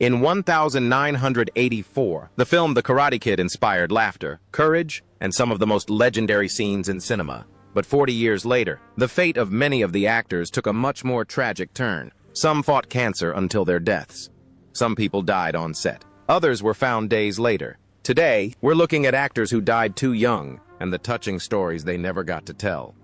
In 1984, the film The Karate Kid inspired laughter, courage, and some of the most legendary scenes in cinema. But 40 years later, the fate of many of the actors took a much more tragic turn. Some fought cancer until their deaths. Some people died on set. Others were found days later. Today, we're looking at actors who died too young and the touching stories they never got to tell.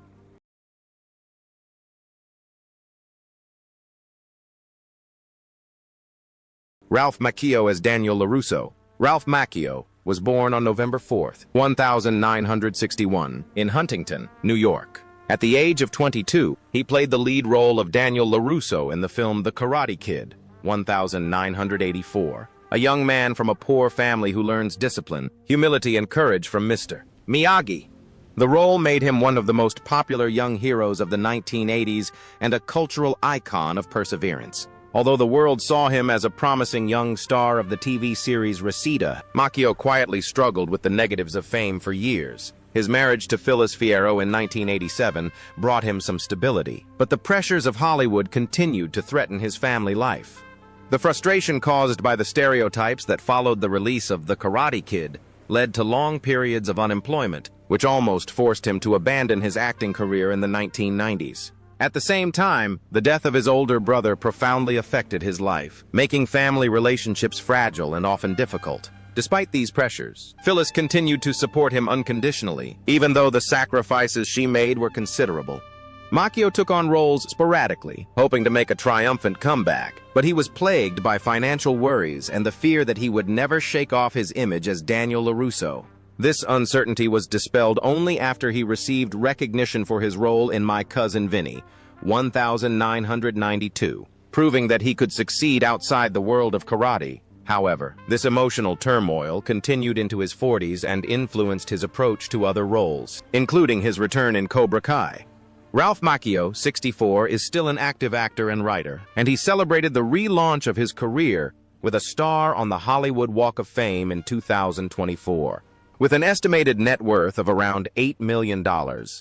Ralph Macchio as Daniel LaRusso. Ralph Macchio was born on November 4th, 1961, in Huntington, New York. At the age of 22, he played the lead role of Daniel LaRusso in the film The Karate Kid, 1984. A young man from a poor family who learns discipline, humility, and courage from Mr. Miyagi. The role made him one of the most popular young heroes of the 1980s and a cultural icon of perseverance. Although the world saw him as a promising young star of the TV series Reseda, Macchio quietly struggled with the negatives of fame for years. His marriage to Phyllis Fierro in 1987 brought him some stability, but the pressures of Hollywood continued to threaten his family life. The frustration caused by the stereotypes that followed the release of The Karate Kid led to long periods of unemployment, which almost forced him to abandon his acting career in the 1990s. At the same time, the death of his older brother profoundly affected his life, making family relationships fragile and often difficult. Despite these pressures, Phyllis continued to support him unconditionally, even though the sacrifices she made were considerable. Macchio took on roles sporadically, hoping to make a triumphant comeback, but he was plagued by financial worries and the fear that he would never shake off his image as Daniel LaRusso. This uncertainty was dispelled only after he received recognition for his role in My Cousin Vinny, 1992, proving that he could succeed outside the world of karate. However, this emotional turmoil continued into his 40s and influenced his approach to other roles, including his return in Cobra Kai. Ralph Macchio, 64, is still an active actor and writer, and he celebrated the relaunch of his career with a star on the Hollywood Walk of Fame in 2024. With an estimated net worth of around $8 million,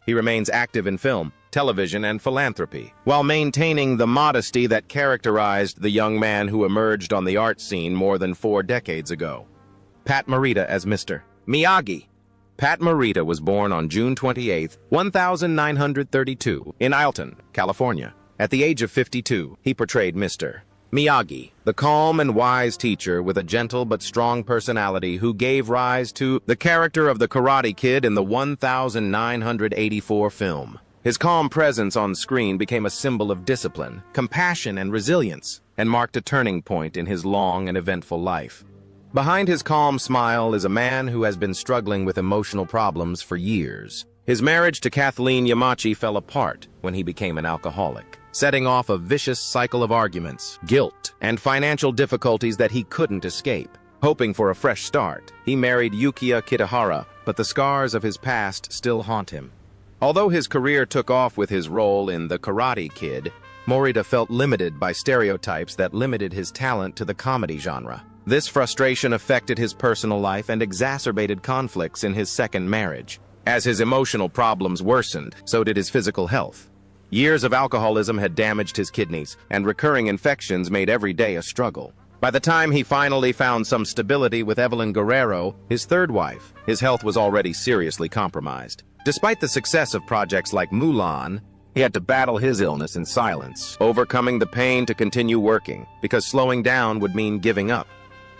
he remains active in film, television, and philanthropy, while maintaining the modesty that characterized the young man who emerged on the art scene more than 4 decades ago. Pat Morita as Mr. Miyagi. Pat Morita was born on June 28, 1932, in Alton, California. At the age of 52, he portrayed Mr. Miyagi, the calm and wise teacher with a gentle but strong personality who gave rise to the character of the Karate Kid in the 1984 film. His calm presence on screen became a symbol of discipline, compassion, and resilience, and marked a turning point in his long and eventful life. Behind his calm smile is a man who has been struggling with emotional problems for years. His marriage to Kathleen Yamachi fell apart when he became an alcoholic, setting off a vicious cycle of arguments, guilt, and financial difficulties that he couldn't escape. Hoping for a fresh start, he married Yukiya Kitahara, but the scars of his past still haunt him. Although his career took off with his role in The Karate Kid, Morita felt limited by stereotypes that limited his talent to the comedy genre. This frustration affected his personal life and exacerbated conflicts in his second marriage. As his emotional problems worsened, so did his physical health. Years of alcoholism had damaged his kidneys, and recurring infections made every day a struggle. By the time he finally found some stability with Evelyn Guerrero, his third wife, his health was already seriously compromised. Despite the success of projects like Mulan, he had to battle his illness in silence, overcoming the pain to continue working, because slowing down would mean giving up.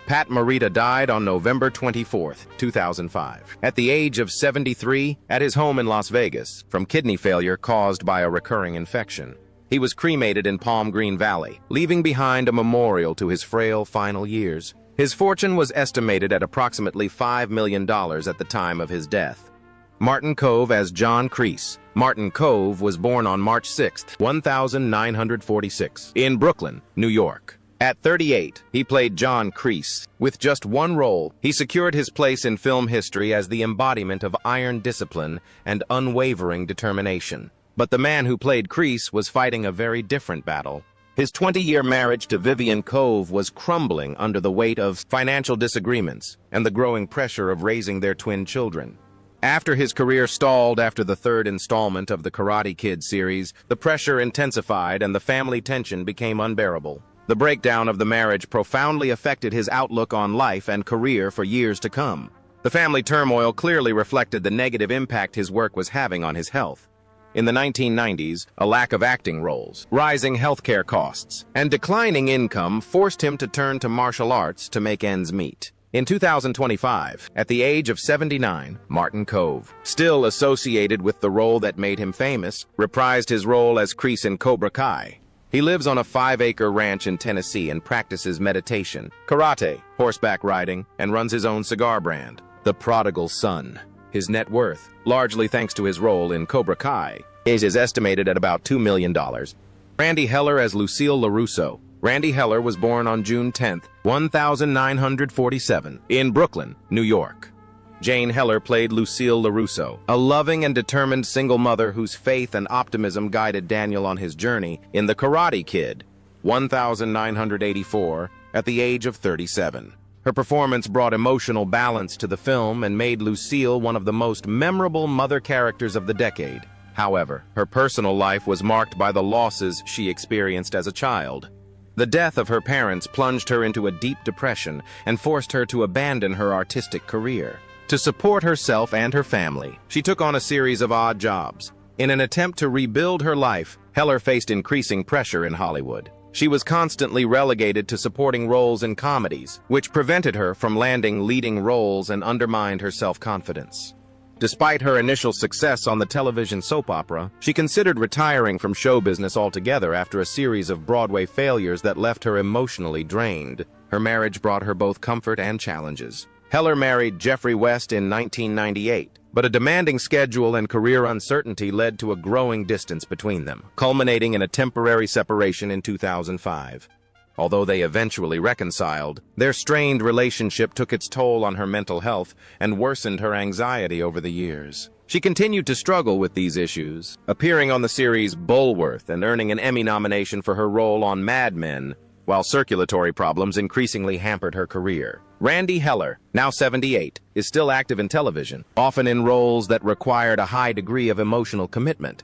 Pat Morita died on November 24, 2005, at the age of 73, at his home in Las Vegas, from kidney failure caused by a recurring infection. He was cremated in Palm Green Valley, leaving behind a memorial to his frail final years. His fortune was estimated at approximately $5 million at the time of his death. Martin Kove as John Kreese. Martin Kove was born on March 6, 1946, in Brooklyn, New York. At 38, he played John Kreese. With just one role, he secured his place in film history as the embodiment of iron discipline and unwavering determination. But the man who played Kreese was fighting a very different battle. His 20-year marriage to Vivian Kove was crumbling under the weight of financial disagreements and the growing pressure of raising their twin children. After his career stalled after the third installment of the Karate Kid series, the pressure intensified and the family tension became unbearable. The breakdown of the marriage profoundly affected his outlook on life and career for years to come. The family turmoil clearly reflected the negative impact his work was having on his health. In the 1990s, a lack of acting roles, rising healthcare costs, and declining income forced him to turn to martial arts to make ends meet. In 2025, at the age of 79, Martin Kove, still associated with the role that made him famous, reprised his role as Kreese in Cobra Kai. He lives on a 5-acre ranch in Tennessee and practices meditation, karate, horseback riding, and runs his own cigar brand, The Prodigal Son. His net worth, largely thanks to his role in Cobra Kai, is estimated at about $2 million. Randy Heller as Lucille LaRusso. Randy Heller was born on June 10, 1947, in Brooklyn, New York. Jane Heller played Lucille LaRusso, a loving and determined single mother whose faith and optimism guided Daniel on his journey in The Karate Kid, 1984, at the age of 37. Her performance brought emotional balance to the film and made Lucille one of the most memorable mother characters of the decade. However, her personal life was marked by the losses she experienced as a child. The death of her parents plunged her into a deep depression and forced her to abandon her artistic career. To support herself and her family, she took on a series of odd jobs. In an attempt to rebuild her life, Heller faced increasing pressure in Hollywood. She was constantly relegated to supporting roles in comedies, which prevented her from landing leading roles and undermined her self-confidence. Despite her initial success on the television soap opera, she considered retiring from show business altogether after a series of Broadway failures that left her emotionally drained. Her marriage brought her both comfort and challenges. Heller married Jeffrey West in 1998, but a demanding schedule and career uncertainty led to a growing distance between them, culminating in a temporary separation in 2005. Although they eventually reconciled, their strained relationship took its toll on her mental health and worsened her anxiety over the years. She continued to struggle with these issues, appearing on the series Bulworth and earning an Emmy nomination for her role on Mad Men, while circulatory problems increasingly hampered her career. Randy Heller, now 78, is still active in television, often in roles that required a high degree of emotional commitment.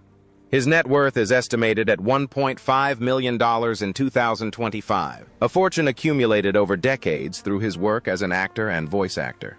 His net worth is estimated at $1.5 million in 2025, a fortune accumulated over decades through his work as an actor and voice actor.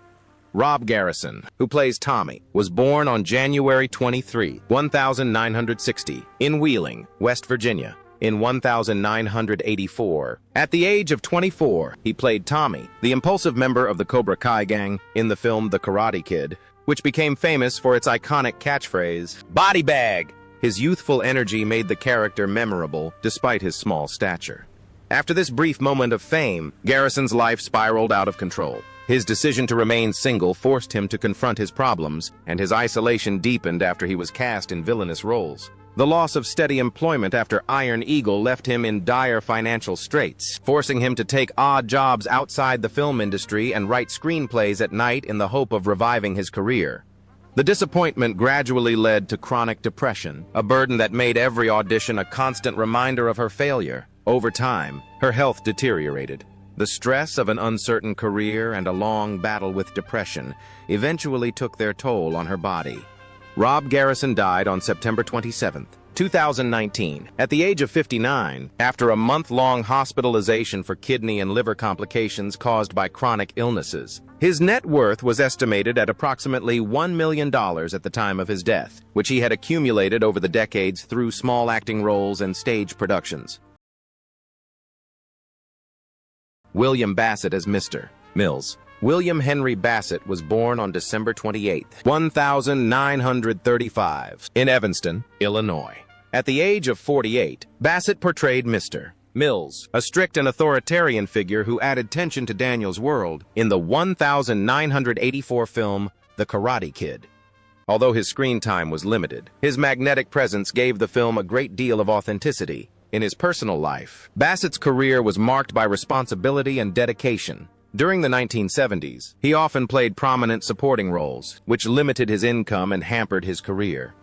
Rob Garrison, who plays Tommy, was born on January 23, 1960, in Wheeling, West Virginia, in 1984. At the age of 24, he played Tommy, the impulsive member of the Cobra Kai gang, in the film The Karate Kid, which became famous for its iconic catchphrase, "Body bag!" His youthful energy made the character memorable, despite his small stature. After this brief moment of fame, Garrison's life spiraled out of control. His decision to remain single forced him to confront his problems, and his isolation deepened after he was cast in villainous roles. The loss of steady employment after Iron Eagle left him in dire financial straits, forcing him to take odd jobs outside the film industry and write screenplays at night in the hope of reviving his career. The disappointment gradually led to chronic depression, a burden that made every audition a constant reminder of her failure. Over time, her health deteriorated. The stress of an uncertain career and a long battle with depression eventually took their toll on her body. Rob Garrison died on September 27, 2019, at the age of 59, after a month-long hospitalization for kidney and liver complications caused by chronic illnesses. His net worth was estimated at approximately $1 million at the time of his death, which he had accumulated over the decades through small acting roles and stage productions. William Bassett as Mr. Mills. William Henry Bassett was born on December 28, 1935, in Evanston, Illinois. At the age of 48, Bassett portrayed Mr. Mills, a strict and authoritarian figure who added tension to Daniel's world in the 1984 film The Karate Kid. Although his screen time was limited, his magnetic presence gave the film a great deal of authenticity. In his personal life, Bassett's career was marked by responsibility and dedication. During the 1970s, he often played prominent supporting roles, which limited his income and hampered his career.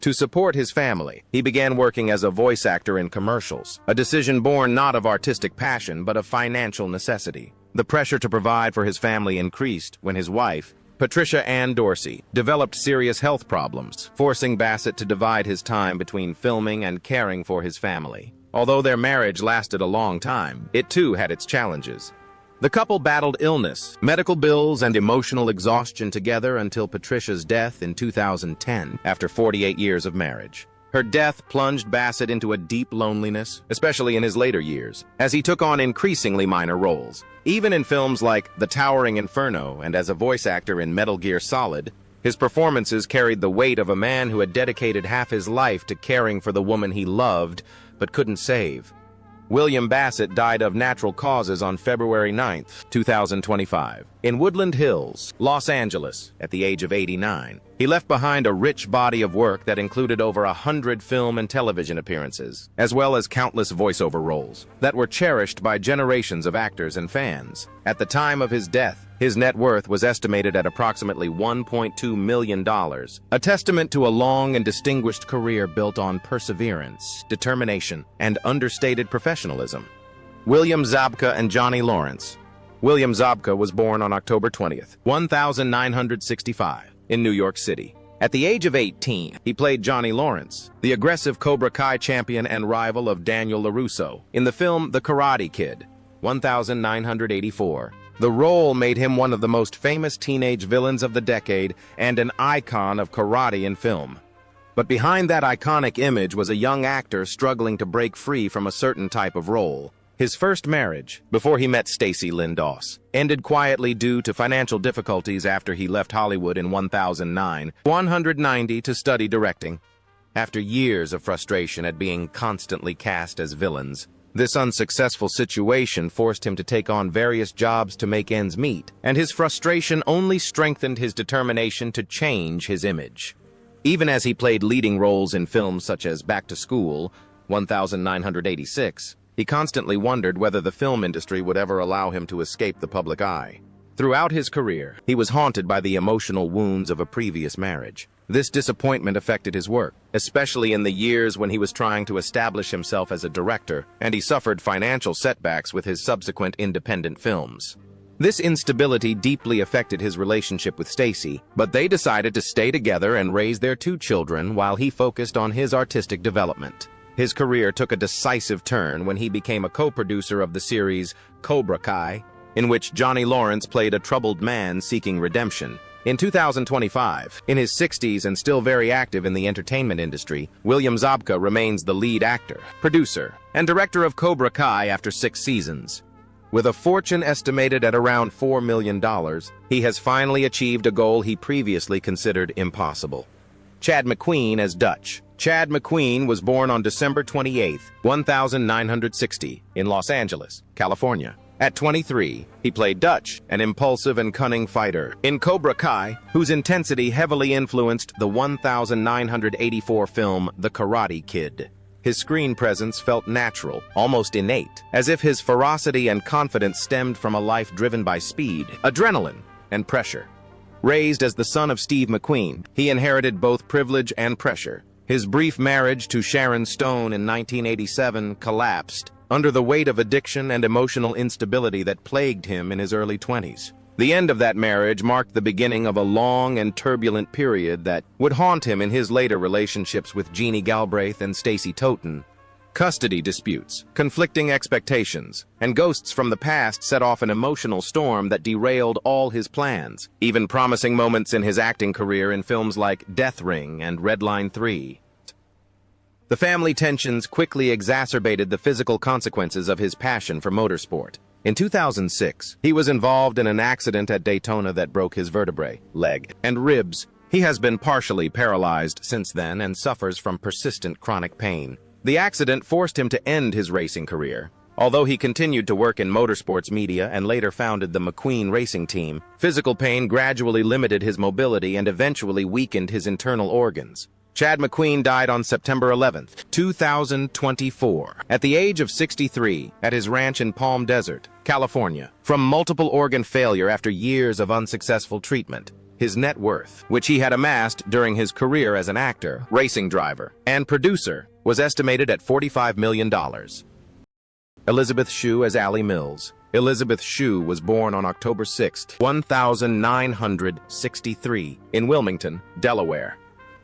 To support his family, he began working as a voice actor in commercials, a decision born not of artistic passion but of financial necessity. The pressure to provide for his family increased when his wife, Patricia Ann Dorsey, developed serious health problems, forcing Bassett to divide his time between filming and caring for his family. Although their marriage lasted a long time, it too had its challenges. The couple battled illness, medical bills, and emotional exhaustion together until Patricia's death in 2010, after 48 years of marriage. Her death plunged Bassett into a deep loneliness, especially in his later years, as he took on increasingly minor roles. Even in films like The Towering Inferno and as a voice actor in Metal Gear Solid, his performances carried the weight of a man who had dedicated half his life to caring for the woman he loved but couldn't save. William Bassett died of natural causes on February 9, 2025, in Woodland Hills, Los Angeles, at the age of 89. He left behind a rich body of work that included over 100 film and television appearances, as well as countless voiceover roles that were cherished by generations of actors and fans. At the time of his death, his net worth was estimated at approximately $1.2 million, a testament to a long and distinguished career built on perseverance, determination, and understated professionalism. William Zabka and Johnny Lawrence. William Zabka was born on October 20th, 1965, in New York City. At the age of 18, he played Johnny Lawrence, the aggressive Cobra Kai champion and rival of Daniel LaRusso, in the film The Karate Kid, 1984. The role made him one of the most famous teenage villains of the decade and an icon of karate in film. But behind that iconic image was a young actor struggling to break free from a certain type of role. His first marriage, before he met Stacy Lynn Doss, ended quietly due to financial difficulties after he left Hollywood in 1990 to study directing. After years of frustration at being constantly cast as villains, this unsuccessful situation forced him to take on various jobs to make ends meet, and his frustration only strengthened his determination to change his image. Even as he played leading roles in films such as Back to School, 1986, he constantly wondered whether the film industry would ever allow him to escape the public eye. Throughout his career, he was haunted by the emotional wounds of a previous marriage. This disappointment affected his work, especially in the years when he was trying to establish himself as a director, and he suffered financial setbacks with his subsequent independent films. This instability deeply affected his relationship with Stacy, but they decided to stay together and raise their 2 children while he focused on his artistic development. His career took a decisive turn when he became a co-producer of the series Cobra Kai, in which Johnny Lawrence played a troubled man seeking redemption. In 2025, in his 60s and still very active in the entertainment industry, William Zabka remains the lead actor, producer, and director of Cobra Kai after 6 seasons. With a fortune estimated at around $4 million, he has finally achieved a goal he previously considered impossible. Chad McQueen as Dutch. Chad McQueen was born on December 28, 1960, in Los Angeles, California. At 23, he played Dutch, an impulsive and cunning fighter, in Cobra Kai, whose intensity heavily influenced the 1984 film The Karate Kid. His screen presence felt natural, almost innate, as if his ferocity and confidence stemmed from a life driven by speed, adrenaline, and pressure. Raised as the son of Steve McQueen, he inherited both privilege and pressure. His brief marriage to Sharon Stone in 1987 collapsed under the weight of addiction and emotional instability that plagued him in his early 20s. The end of that marriage marked the beginning of a long and turbulent period that would haunt him in his later relationships with Jeannie Galbraith and Stacey Totten. Custody disputes, conflicting expectations, and ghosts from the past set off an emotional storm that derailed all his plans, even promising moments in his acting career in films like Death Ring and Red Line 3. The family tensions quickly exacerbated the physical consequences of his passion for motorsport. In 2006, he was involved in an accident at Daytona that broke his vertebrae, leg, and ribs. He has been partially paralyzed since then and suffers from persistent chronic pain. The accident forced him to end his racing career. Although he continued to work in motorsports media and later founded the McQueen racing team, physical pain gradually limited his mobility and eventually weakened his internal organs. Chad McQueen died on September 11, 2024, at the age of 63, at his ranch in Palm Desert, California, from multiple organ failure after years of unsuccessful treatment. His net worth, which he had amassed during his career as an actor, racing driver, and producer, was estimated at $45 million. Elizabeth Shue as Allie Mills. Elizabeth Shue was born on October 6, 1963, in Wilmington, Delaware.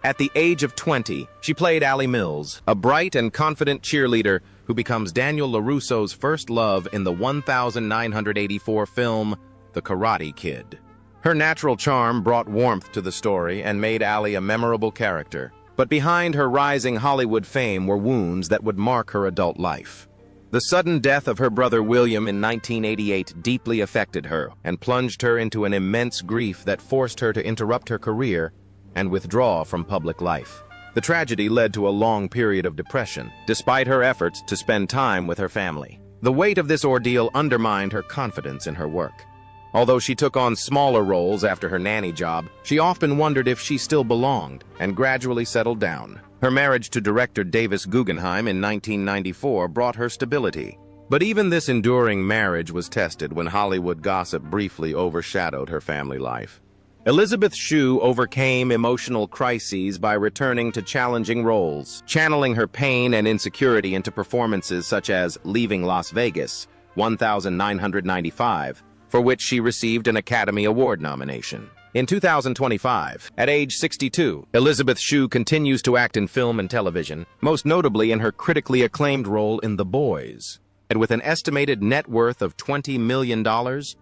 At the age of 20, she played Allie Mills, a bright and confident cheerleader who who becomes Daniel LaRusso's first love in the 1984 film, The Karate Kid. Her natural charm brought warmth to the story and made Ally a memorable character. But behind her rising Hollywood fame were wounds that would mark her adult life. The sudden death of her brother William in 1988 deeply affected her and plunged her into an immense grief that forced her to interrupt her career and withdraw from public life. The tragedy led to a long period of depression, despite her efforts to spend time with her family. The weight of this ordeal undermined her confidence in her work. Although she took on smaller roles after her nanny job, she often wondered if she still belonged and gradually settled down. Her marriage to director Davis Guggenheim in 1994 brought her stability. But even this enduring marriage was tested when Hollywood gossip briefly overshadowed her family life. Elizabeth Shue overcame emotional crises by returning to challenging roles, channeling her pain and insecurity into performances such as Leaving Las Vegas, 1995, for which she received an Academy Award nomination. In 2025, at age 62, Elizabeth Shue continues to act in film and television, most notably in her critically acclaimed role in The Boys. And with an estimated net worth of $20 million,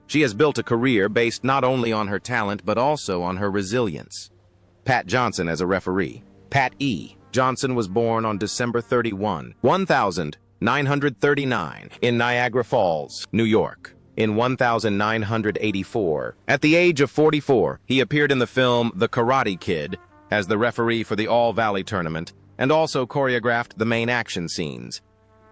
she has built a career based not only on her talent but also on her resilience. Pat Johnson as a referee. Pat E. Johnson was born on December 31, 1939, in Niagara Falls, New York. In 1984, at the age of 44, he appeared in the film The Karate Kid as the referee for the All-Valley Tournament and also choreographed the main action scenes.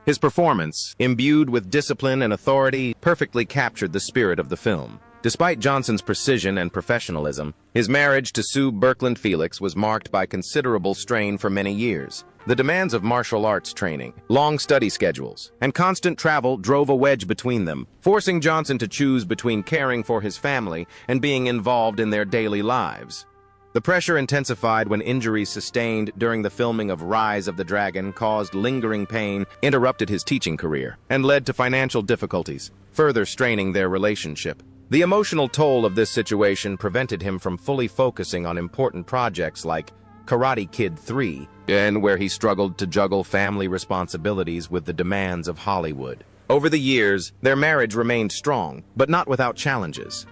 His performance, imbued with discipline and authority, perfectly captured the spirit of the film. Despite Johnson's precision and professionalism, his marriage to Sue Birkeland Felix was marked by considerable strain for many years. The demands of martial arts training, long study schedules, and constant travel drove a wedge between them, forcing Johnson to choose between caring for his family and being involved in their daily lives. The pressure intensified when injuries sustained during the filming of Rise of the Dragon caused lingering pain, interrupted his teaching career, and led to financial difficulties, further straining their relationship. The emotional toll of this situation prevented him from fully focusing on important projects like Karate Kid 3, and where he struggled to juggle family responsibilities with the demands of Hollywood. Over the years, their marriage remained strong, but not without challenges.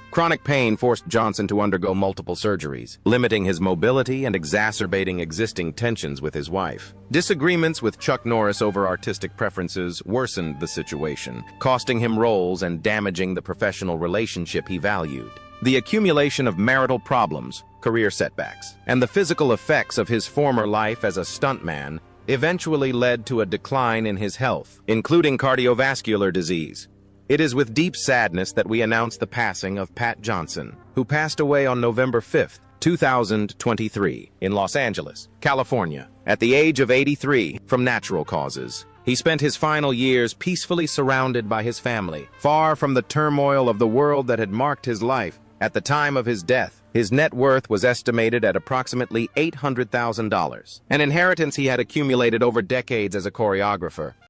Chronic pain forced Johnson to undergo multiple surgeries, limiting his mobility and exacerbating existing tensions with his wife. Disagreements with Chuck Norris over artistic preferences worsened the situation, costing him roles and damaging the professional relationship he valued. The accumulation of marital problems, career setbacks, and the physical effects of his former life as a stuntman eventually led to a decline in his health, including cardiovascular disease. It is with deep sadness that we announce the passing of Pat Johnson, who passed away on November 5, 2023, in Los Angeles, California, at the age of 83 from natural causes. He spent his final years peacefully surrounded by his family, far from the turmoil of the world that had marked his life. At the time of his death, his net worth was estimated at approximately $800,000, an inheritance he had accumulated over decades as a choreographer.